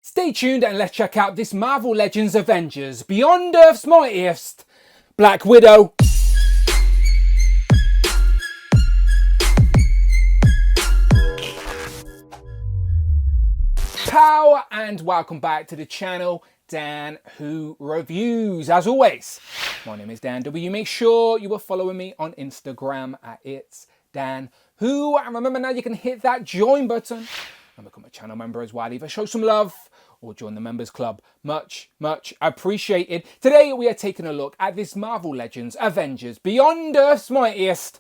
Stay tuned and let's check out this Marvel Legends Avengers Beyond Earth's Mightiest, Black Widow. Pow and welcome back to the channel, Dan Who Reviews. As always, my name is Dan W. Make sure you are following me on Instagram at It's Dan Who. And remember now you can hit that join button and become a channel member as well. Either show some love or join the members club. Much appreciated. Today we are taking a look at this Marvel Legends Avengers Beyond Earth's Mightiest,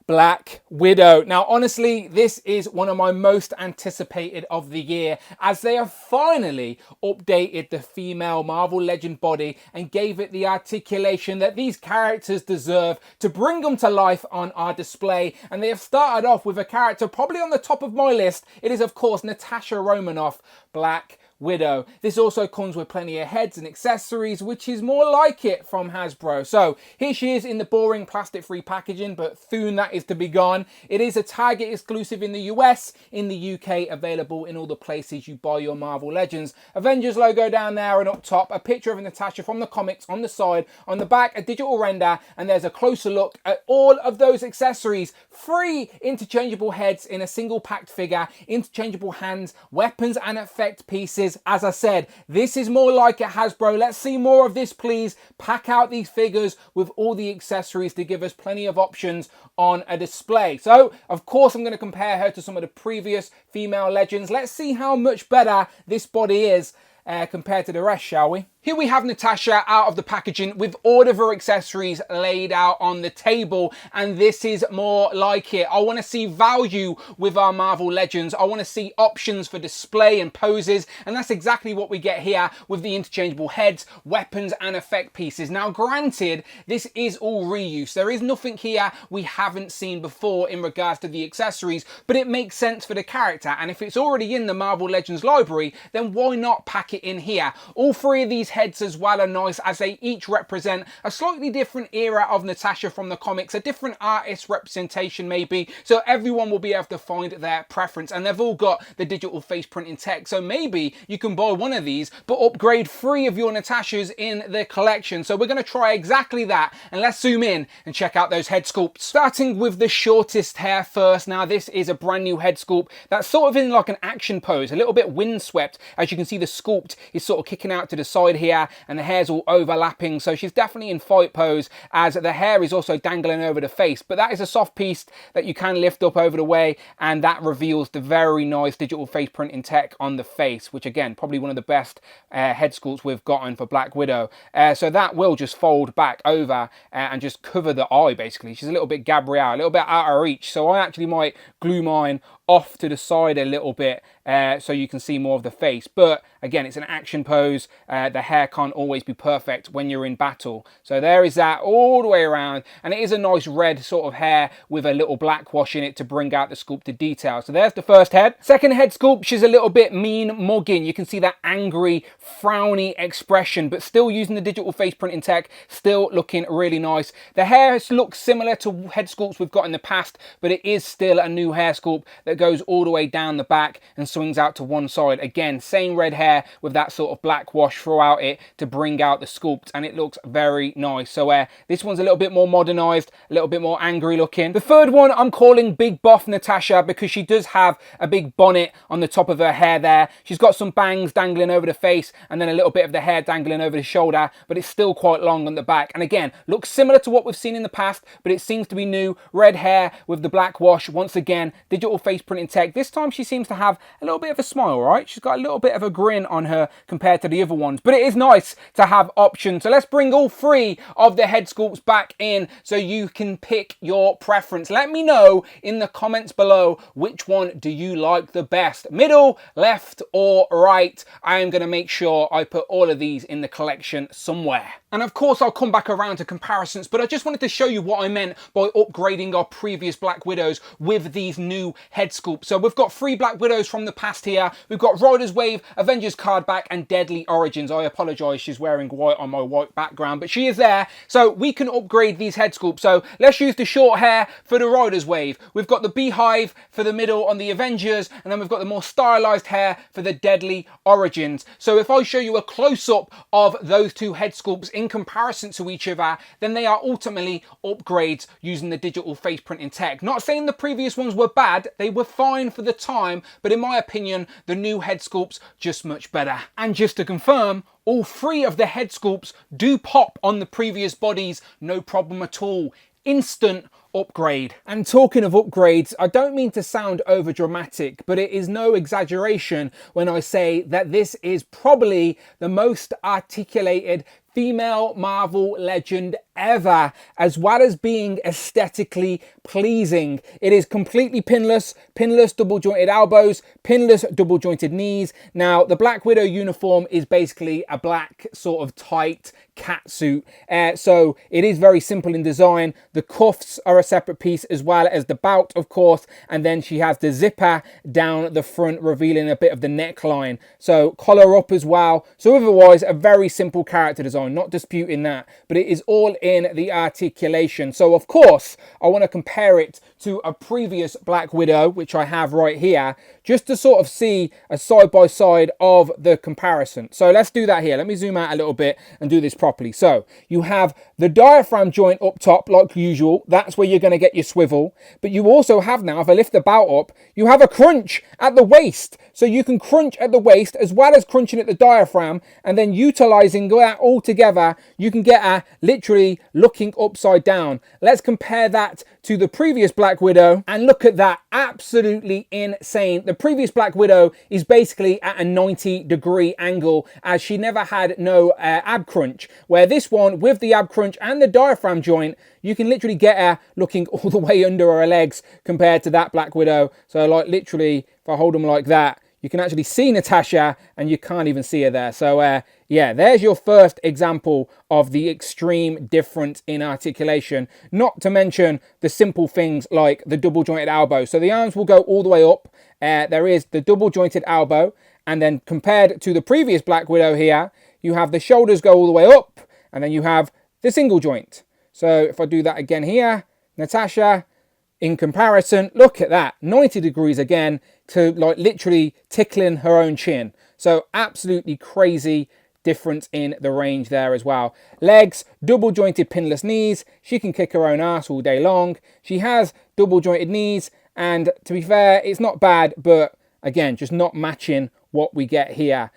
Black Widow. Now, honestly, this is one of my most anticipated of the year, as they have finally updated the female Marvel Legend body and gave it the articulation that these characters deserve to bring them to life on our display. And they have started off with a character probably on the top of my list. It is, of course, Natasha Romanoff, Black Widow. This also comes with plenty of heads and accessories, which is more like it from Hasbro. So here she is in the boring plastic-free packaging, but soon that is to be gone. It is a Target exclusive in the US, in the UK available in all the places you buy your Marvel Legends. Avengers logo down there, and up top a picture of Natasha from the comics on the side. On the back a digital render, and there's a closer look at all of those accessories. 3 interchangeable heads in a single packed figure, interchangeable hands, weapons and effect pieces. As I said, this is more like a Hasbro. Let's see more of this, please. Pack out these figures with all the accessories to give us plenty of options on a display. So, of course, I'm going to compare her to some of the previous female legends. Let's see how much better this body is compared to the rest, shall we? Here we have Natasha out of the packaging with all of her accessories laid out on the table, and this is more like it. I want to see value with our Marvel Legends. I want to see options for display and poses, and that's exactly what we get here with the interchangeable heads, weapons and effect pieces. Now granted, this is all reuse. There is nothing here we haven't seen before in regards to the accessories, but it makes sense for the character, and if it's already in the Marvel Legends library, then why not pack it in here? All 3 of these heads as well are nice, as they each represent a slightly different era of Natasha from the comics, a different artist representation maybe, so everyone will be able to find their preference, and they've all got the digital face printing tech, so maybe you can buy one of these but upgrade 3 of your Natashas in the collection. So we're going to try exactly that, and let's zoom in and check out those head sculpts. Starting with the shortest hair first. Now this is a brand new head sculpt that's sort of in like an action pose, a little bit windswept. As you can see, the sculpt is sort of kicking out to the side here, and the hair's all overlapping, so she's definitely in fight pose, as the hair is also dangling over the face. But that is a soft piece that you can lift up over the way, and that reveals the very nice digital face printing tech on the face, which again, probably one of the best head sculpts we've gotten for Black Widow. So that will just fold back over and just cover the eye basically. She's a little bit Gabrielle, a little bit out of reach, so I actually might glue mine off to the side a little bit so you can see more of the face. But again, it's an action pose. The hair can't always be perfect when you're in battle. So there is that all the way around, and it is a nice red sort of hair with a little black wash in it to bring out the sculpted detail. So there's the first head. Second head sculpt, she's a little bit mean mugging. You can see that angry, frowny expression, but still using the digital face printing tech, still looking really nice. The hair looks similar to head sculpts we've got in the past, but it is still a new hair sculpt that goes all the way down the back and swings out to one side. Again, same red hair with that sort of black wash throughout it to bring out the sculpt, and it looks very nice. So this one's a little bit more modernized, a little bit more angry looking. The third one I'm calling Big Buff Natasha, because she does have a big bonnet on the top of her hair there. She's got some bangs dangling over the face, and then a little bit of the hair dangling over the shoulder, but it's still quite long on the back. And again, looks similar to what we've seen in the past, but it seems to be new. Red hair with the black wash. Once again, digital face printing tech. This time she seems to have a little bit of a smile, right? She's got a little bit of a grin on her compared to the other ones, but it is nice to have options. So let's bring all 3 of the head sculpts back in so you can pick your preference. Let me know in the comments below, which one do you like the best? Middle, left or right? I am going to make sure I put all of these in the collection somewhere. And of course I'll come back around to comparisons, but I just wanted to show you what I meant by upgrading our previous Black Widows with these new head sculpt. So we've got 3 Black Widows from the past here. We've got Rider's Wave, Avengers card back, and Deadly Origins. I apologise, she's wearing white on my white background, but she is there. So we can upgrade these head sculpts. So let's use the short hair for the Rider's Wave. We've got the beehive for the middle on the Avengers, and then we've got the more stylised hair for the Deadly Origins. So if I show you a close-up of those 2 head sculpts in comparison to each other, then they are ultimately upgrades using the digital face printing tech. Not saying the previous ones were bad, they were fine for the time, but in my opinion, the new head sculpts just much better. And just to confirm, all 3 of the head sculpts do pop on the previous bodies, no problem at all. Instant upgrade. And talking of upgrades, I don't mean to sound over dramatic, but it is no exaggeration when I say that this is probably the most articulated female Marvel legend ever, as well as being aesthetically pleasing. It is completely pinless double jointed elbows, pinless double jointed knees. Now the Black Widow uniform is basically a black sort of tight catsuit, so it is very simple in design. The cuffs are a separate piece, as well as the belt, of course, and then she has the zipper down the front, revealing a bit of the neckline. So collar up as well. So otherwise a very simple character design, not disputing that, but it is all in the articulation. So of course I want to compare it to a previous Black Widow, which I have right here, just to sort of see a side by side of the comparison. So let's do that here. Let me zoom out a little bit and do this properly. So you have the diaphragm joint up top like usual. That's where you're going to get your swivel, but you also have, now if I lift the belt up, you have a crunch at the waist. So you can crunch at the waist as well as crunching at the diaphragm, and then utilizing that all together, you can get a literally looking upside down. Let's compare that to the previous Black Widow, and look at that, absolutely insane. The previous Black Widow is basically at a 90-degree angle, as she never had no ab crunch, where this one with the ab crunch and the diaphragm joint, you can literally get her looking all the way under her legs compared to that Black Widow. So like literally, if I hold them like that, you can actually see Natasha and you can't even see her there. So yeah, there's your first example of the extreme difference in articulation. Not to mention the simple things like the double jointed elbow. So the arms will go all the way up. There is the double jointed elbow. And then compared to the previous Black Widow here, you have the shoulders go all the way up. And then you have the single joint. So if I do that again here, Natasha, in comparison, look at that, 90 degrees again, to like literally tickling her own chin. So absolutely crazy difference in the range there as well. Legs, double jointed pinless knees. She can kick her own ass all day long. She has double jointed knees, and to be fair, it's not bad, but again, just not matching what we get here.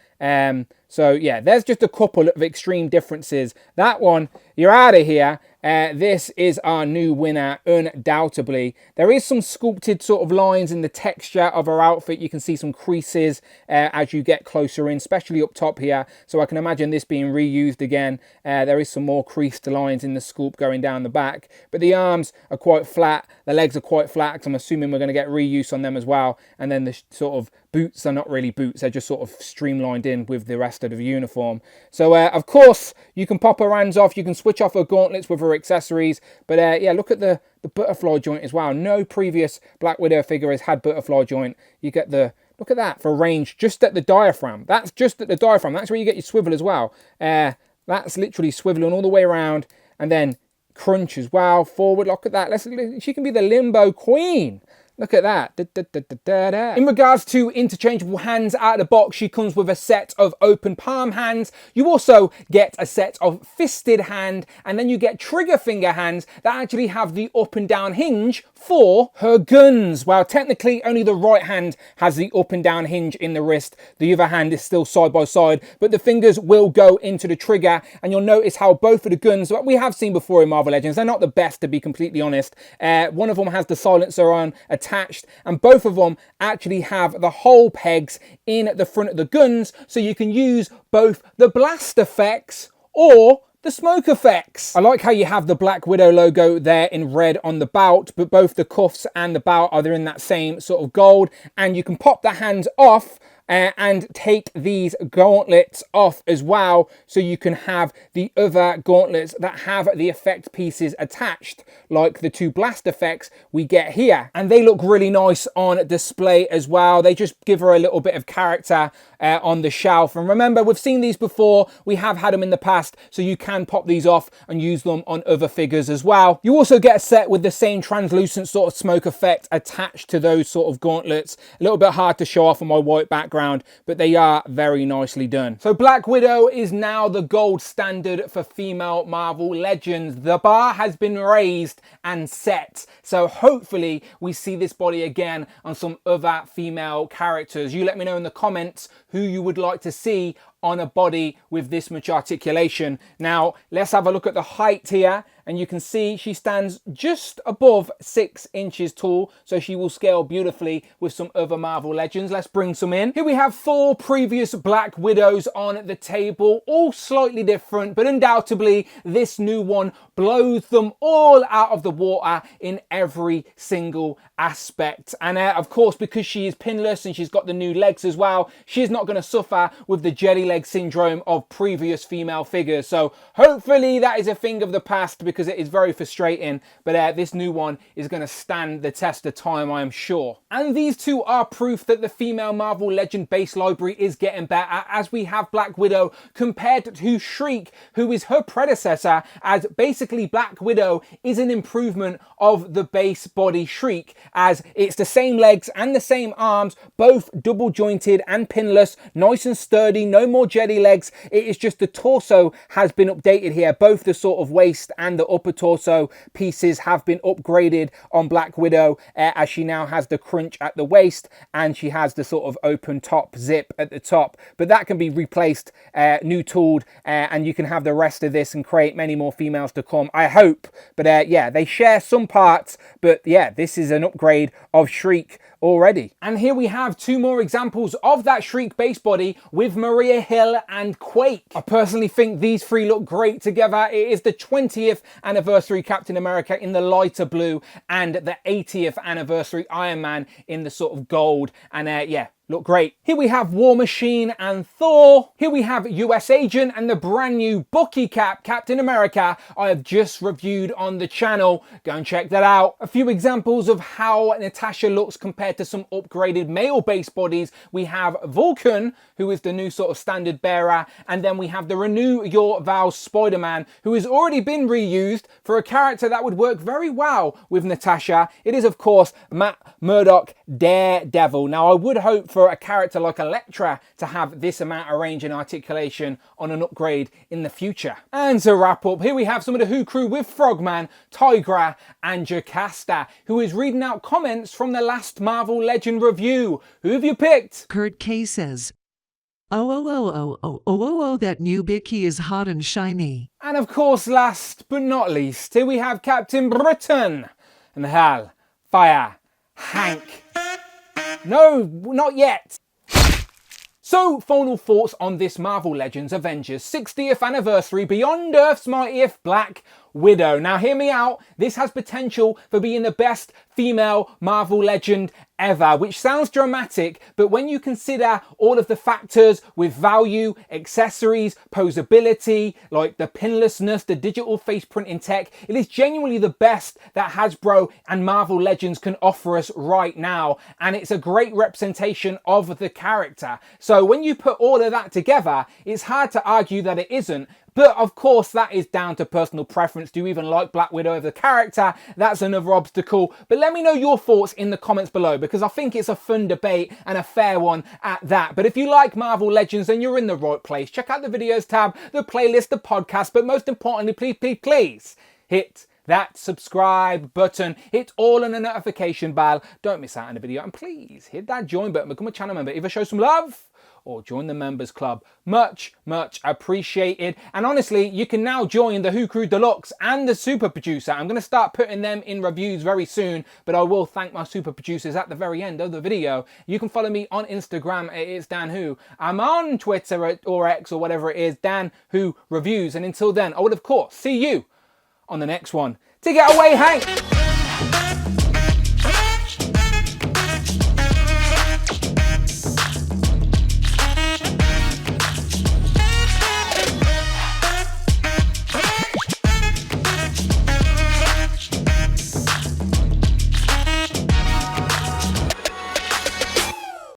So yeah, there's just a couple of extreme differences. That one, you're out of here. This is our new winner, undoubtedly. There is some sculpted sort of lines in the texture of her outfit. You can see some creases as you get closer in, especially up top here. So I can imagine this being reused again. There is some more creased lines in the sculpt going down the back. But the arms are quite flat. The legs are quite flat, because I'm assuming we're going to get reuse on them as well. And then the sort of boots are not really boots. They're just sort of streamlined in with the rest of the uniform. So of course, you can pop her hands off. You can switch off her gauntlets with her accessories. But yeah, look at the butterfly joint as well. No previous Black Widow figure has had butterfly joint. You get the, look at that, for range just at the diaphragm. That's just at the diaphragm. That's where you get your swivel as well. That's literally swiveling all the way around, and then crunch as well, forward. Look at that. She can be the limbo queen. Look at that. In regards to interchangeable hands out of the box, she comes with a set of open palm hands. You also get a set of fisted hand, and then you get trigger finger hands that actually have the up and down hinge for her guns. While technically only the right hand has the up and down hinge in the wrist, the other hand is still side by side, but the fingers will go into the trigger, and you'll notice how both of the guns, what we have seen before in Marvel Legends, they're not the best, to be completely honest. One of them has the silencer on attached, and both of them actually have the hole pegs in the front of the guns, so you can use both the blast effects or the smoke effects. I like how you have the Black Widow logo there in red on the belt, but both the cuffs and the belt are in that same sort of gold, and you can pop the hands off and take these gauntlets off as well, so you can have the other gauntlets that have the effect pieces attached, like the two blast effects we get here. And they look really nice on display as well. They just give her a little bit of character on the shelf. And remember, we've seen these before, we have had them in the past, so you can pop these off and use them on other figures as well. You also get a set with the same translucent sort of smoke effect attached to those sort of gauntlets. A little bit hard to show off on my white background, but they are very nicely done. So Black Widow is now the gold standard for female Marvel Legends. The bar has been raised and set, so hopefully we see this body again on some other female characters. You let me know in the comments who you would like to see on a body with this much articulation. Now, let's have a look at the height here, and you can see she stands just above 6 inches tall, so she will scale beautifully with some other Marvel Legends. Let's bring some in. Here we have 4 previous Black Widows on the table, all slightly different, but undoubtedly this new one blows them all out of the water in every single aspect. And of course, because she is pinless and she's got the new legs as well, she's not going to suffer with the jelly leg syndrome of previous female figures. So hopefully that is a thing of the past, because it is very frustrating, but this new one is going to stand the test of time, I am sure. And these two are proof that the female Marvel Legend base library is getting better, as we have Black Widow compared to Shriek, who is her predecessor, as basically Black Widow is an improvement of the base body Shriek, as it's the same legs and the same arms, both double jointed and pinless, nice and sturdy, no more jelly legs. It is just the torso has been updated here. Both the sort of waist and the upper torso pieces have been upgraded on Black Widow, as she now has the crunch at the waist and she has the sort of open top zip at the top. But that can be replaced, new tooled, and you can have the rest of this and create many more females to come, I hope. But yeah, they share some parts, but yeah, this is an upgrade of Shriek already. And here we have 2 more examples of that Shriek base body with Maria Hill and Quake. I personally think these 3 look great together. It is the 20th anniversary Captain America in the lighter blue and the 80th anniversary Iron Man in the sort of gold. And yeah, look great. Here we have War Machine and Thor. Here we have US Agent and the brand new Bucky Cap Captain America I have just reviewed on the channel. Go and check that out. A few examples of how Natasha looks compared to some upgraded male base bodies. We have Vulcan, who is the new sort of standard bearer, and then we have the Renew Your Vows Spider-Man, who has already been reused for a character that would work very well with Natasha. It is, of course, Matt Murdock Daredevil. Now, I would hope for a character like Elektra to have this amount of range and articulation on an upgrade in the future. And to wrap up, here we have some of the Who crew with Frogman, Tigra, and Jocasta, who is reading out comments from the last Marvel Legend review. Who have you picked? Kurt K says, oh, that new Bicky is hot and shiny. And of course, last but not least, here we have Captain Britain and Hal, Fire, Hank. No, not yet. So, final thoughts on this Marvel Legends Avengers 60th anniversary Beyond Earth's Mightiest Black Widow. Now hear me out, this has potential for being the best female Marvel Legend ever, which sounds dramatic, but when you consider all of the factors with value, accessories, posability, like the pinlessness, the digital face printing tech, it is genuinely the best that Hasbro and Marvel Legends can offer us right now, and it's a great representation of the character. So when you put all of that together, it's hard to argue that it isn't. But of course, that is down to personal preference. Do you even like Black Widow as a character? That's another obstacle. But let me know your thoughts in the comments below, because I think it's a fun debate and a fair one at that. But if you like Marvel Legends, then you're in the right place. Check out the videos tab, the playlist, the podcast, but most importantly, please hit that subscribe button, hit all on the notification bell, don't miss out on the video, and please hit that join button, become a channel member, either show some love or join the members club. Much appreciated. And honestly, you can now join the Who Crew Deluxe and the Super Producer. I'm going to start putting them in reviews very soon, but I will thank my super producers at the very end of the video. You can follow me on Instagram, it is Dan Who. I'm on Twitter or X or whatever it is, Dan Who Reviews. And until then, I will of course see you on the next one. Take it away, Hank!